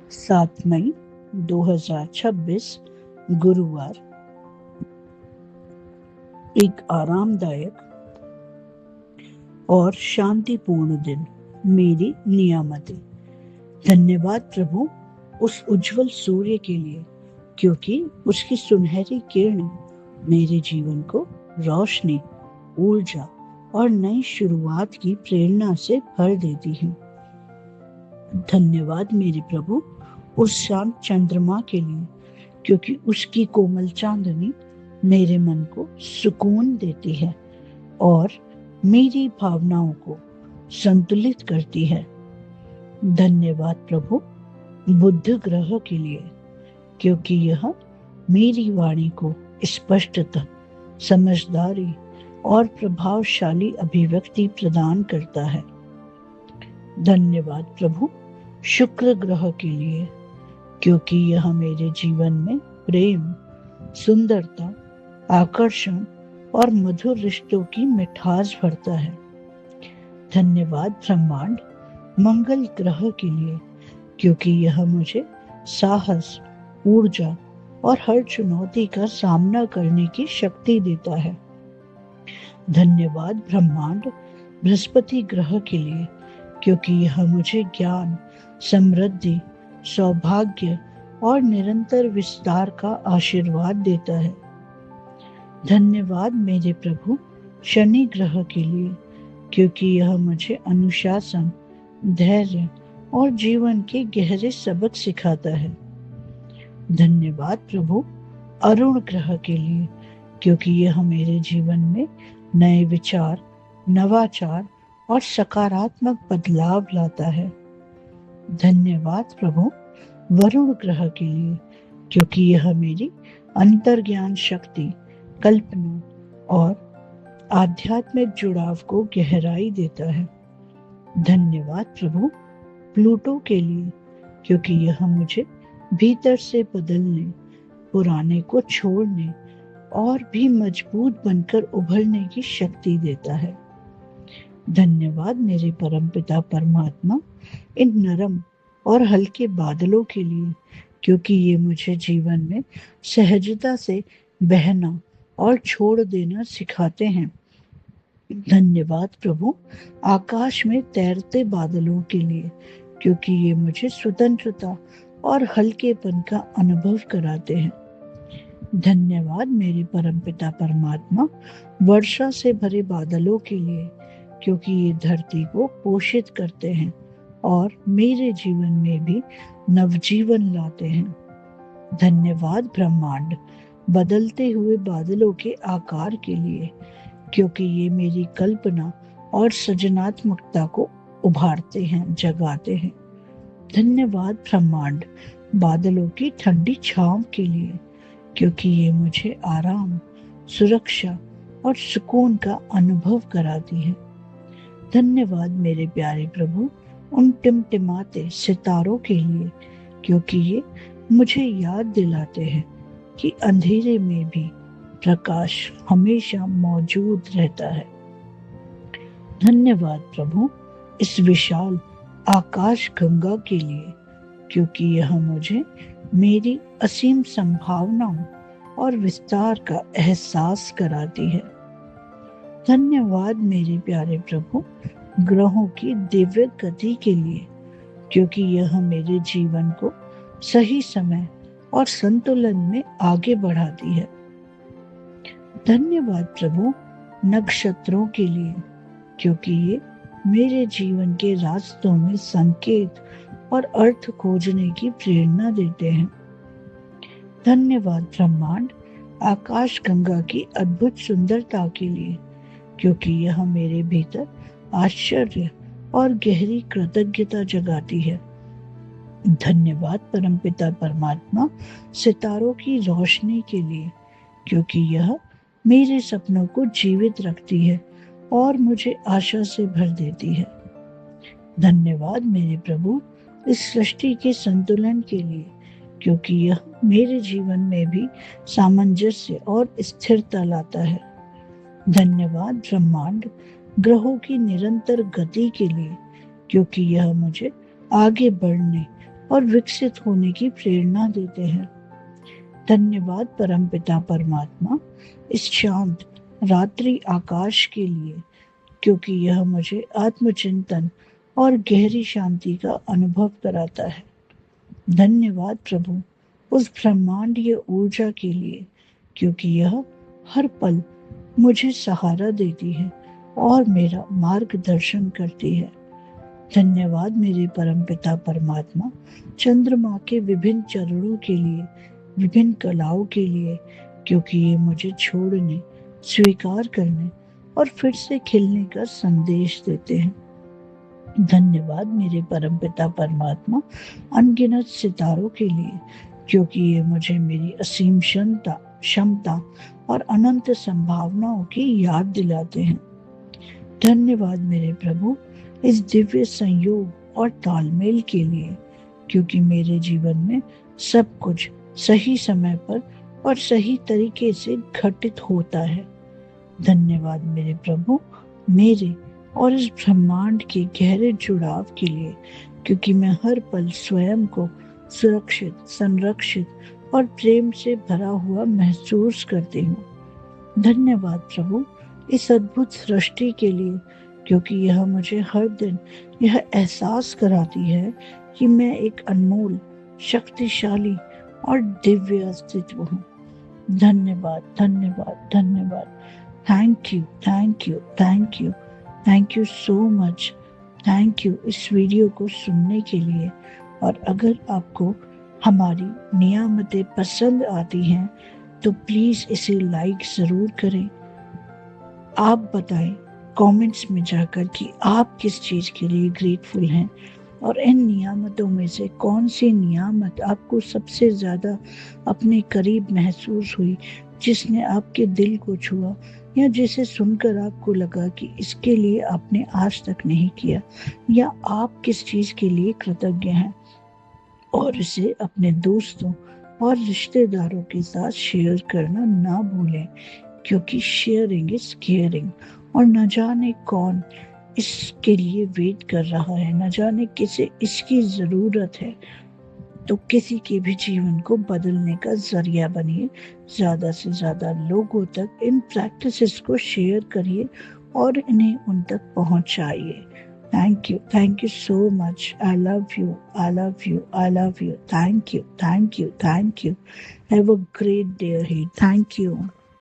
7 मई 2026 गुरुवार। एक आरामदायक और शांतिपूर्ण दिन। मेरी नियामतें। धन्यवाद प्रभु उस उज्जवल सूर्य के लिए, क्योंकि उसकी सुनहरी किरणें मेरे जीवन को रोशनी, ऊर्जा और नई शुरुआत की प्रेरणा से भर देती हैं। धन्यवाद मेरे प्रभु उस शांत चंद्रमा के लिए, क्योंकि उसकी कोमल चांदनी मेरे मन को सुकून देती है और मेरी भावनाओं को संतुलित करती है। धन्यवाद प्रभु बुध ग्रह के लिए, क्योंकि यह मेरी वाणी को स्पष्टता, समझदारी और प्रभावशाली अभिव्यक्ति प्रदान करता है। धन्यवाद प्रभु शुक्र ग्रह के लिए, क्योंकि यह मेरे जीवन में प्रेम, सुंदरता, आकर्षण और मधुर रिश्तों की मिठास भरता है। धन्यवाद ब्रह्मांड मंगल ग्रह के लिए, क्योंकि यह मुझे साहस, ऊर्जा और हर चुनौती का सामना करने की शक्ति देता है। धन्यवाद ब्रह्मांड बृहस्पति ग्रह के लिए, क्योंकि यह मुझे ज्ञान, समृद्धि, सौभाग्य और निरंतर विस्तार का आशीर्वाद देता है। धन्यवाद मेरे प्रभु शनि ग्रह के लिए, क्योंकि यह मुझे अनुशासन, धैर्य और जीवन के गहरे सबक सिखाता है। धन्यवाद प्रभु अरुण ग्रह के लिए, क्योंकि यह मेरे जीवन में नए विचार, नवाचार और सकारात्मक बदलाव लाता है। धन्यवाद प्रभु वरुण ग्रह के लिए, क्योंकि यह मेरी अंतर्ज्ञान शक्ति, कल्पना और आध्यात्मिक जुड़ाव को गहराई देता है। धन्यवाद प्रभु प्लूटो के लिए, क्योंकि यह मुझे भीतर से बदलने, पुराने को छोड़ने और भी मजबूत बनकर उभरने की शक्ति देता है। धन्यवाद मेरे परमपिता परमात्मा इन नरम और हल्के बादलों के लिए, क्योंकि ये मुझे जीवन में सहजता से बहना और छोड़ देना सिखाते हैं। धन्यवाद प्रभु आकाश में तैरते बादलों के लिए, क्योंकि ये मुझे स्वतंत्रता और हल्केपन का अनुभव कराते हैं। धन्यवाद मेरे परमपिता परमात्मा वर्षा से भरे बादलों के लिए, क्योंकि ये धरती को पोषित करते हैं और मेरे जीवन में भी नवजीवन लाते हैं। धन्यवाद ब्रह्मांड बदलते हुए बादलों के आकार के लिए, क्योंकि ये मेरी कल्पना और सृजनात्मकता को उभारते हैं, जगाते हैं। धन्यवाद ब्रह्मांड बादलों की ठंडी छांव के लिए, क्योंकि ये मुझे आराम, सुरक्षा और सुकून का अनुभव कराती है। धन्यवाद मेरे प्यारे प्रभु उन टिमटिमाते सितारों के लिए, क्योंकि ये मुझे याद दिलाते हैं कि अंधेरे में भी प्रकाश हमेशा मौजूद रहता है। धन्यवाद प्रभु इस विशाल आकाश गंगा के लिए, क्योंकि यह मुझे मेरी असीम संभावनाओं और विस्तार का एहसास कराती है। धन्यवाद मेरे प्यारे प्रभु ग्रहों की दिव्य गति के लिए, क्योंकि यह मेरे जीवन को सही समय और संतुलन में आगे बढ़ाती है। धन्यवाद प्रभु नक्षत्रों के लिए, क्योंकि ये मेरे जीवन के रास्तों में संकेत और अर्थ खोजने की प्रेरणा देते हैं। धन्यवाद ब्रह्मांड आकाश गंगा की अद्भुत सुंदरता के लिए, क्योंकि यह मेरे भीतर आश्चर्य और गहरी कृतज्ञता जगाती है। धन्यवाद परमपिता परमात्मा सितारों की रोशनी के लिए, क्योंकि यह मेरे सपनों को जीवित रखती है और मुझे आशा से भर देती है। धन्यवाद मेरे प्रभु इस सृष्टि के संतुलन के लिए, क्योंकि यह मेरे जीवन में भी सामंजस्य और स्थिरता लाता है। धन्यवाद ब्रह्मांड ग्रहों की निरंतर गति के लिए, क्योंकि यह मुझे आगे बढ़ने, और विकसित होने की प्रेरणा देते हैं। धन्यवाद परमपिता परमात्मा इस शांत रात्रि आकाश के लिए, क्योंकि यह मुझे आत्मचिंतन और गहरी शांति का अनुभव कराता है। धन्यवाद प्रभु उस ब्रह्मांडीय ऊर्जा के लिए, क्योंकि यह हर पल मुझे सहारा देती है और मेरा मार्गदर्शन करती है। धन्यवाद मेरे परमपिता परमात्मा चंद्रमा के विभिन्न चरणों के लिए, विभिन्न कलाओं के लिए, क्योंकि ये मुझे छोड़ने, स्वीकार करने और फिर से खिलने का संदेश देते हैं। धन्यवाद मेरे परमपिता परमात्मा अनगिनत सितारों के लिए, क्योंकि ये मुझे मेरी असीम क्षमता और अनंत संभावनाओं की याद दिलाते हैं। धन्यवाद मेरे प्रभु इस दिव्य संयोग और तालमेल के लिए, क्योंकि मेरे जीवन में सब कुछ सही समय पर और सही तरीके से घटित होता है। धन्यवाद मेरे प्रभु मेरे और इस ब्रह्मांड के गहरे जुड़ाव के लिए, क्योंकि मैं हर पल स्वयं को सुरक्षित, संरक्षित और प्रेम से भरा हुआ महसूस करती हूँ। धन्यवाद प्रभु इस अद्भुत सृष्टि के लिए, क्योंकि यह मुझे हर दिन यह एहसास कराती है कि मैं एक अनमोल, शक्तिशाली और दिव्य अस्तित्व हूँ। धन्यवाद धन्यवाद धन्यवाद। Thank you thank you thank you thank you so much. Thank you इस वीडियो को सुनने के लिए। और अगर आपको हमारी नियामतें पसंद आती हैं तो प्लीज़ इसे लाइक ज़रूर करें। आप बताएं कमेंट्स में जाकर कि आप किस चीज़ के लिए ग्रेटफुल हैं और इन नियामतों में से कौन सी नियामत आपको सबसे ज़्यादा अपने करीब महसूस हुई, जिसने आपके दिल को छुआ, या जिसे सुनकर आपको लगा कि इसके लिए आपने आज तक नहीं किया, या आप किस चीज़ के लिए कृतज्ञ हैं। और इसे अपने दोस्तों और रिश्तेदारों के साथ शेयर करना ना भूलें, क्योंकि शेयरिंग इज केयरिंग। और न जाने कौन इसके लिए वेट कर रहा है, न जाने किसे इसकी ज़रूरत है। तो किसी के भी जीवन को बदलने का जरिया बनिए। ज़्यादा से ज़्यादा लोगों तक इन प्रैक्टिसेस को शेयर करिए और इन्हें उन तक पहुंचाइए। Thank you so much. I love you, I love you, I love you. Thank you, thank you, thank you. Have a great day ahead. Thank you.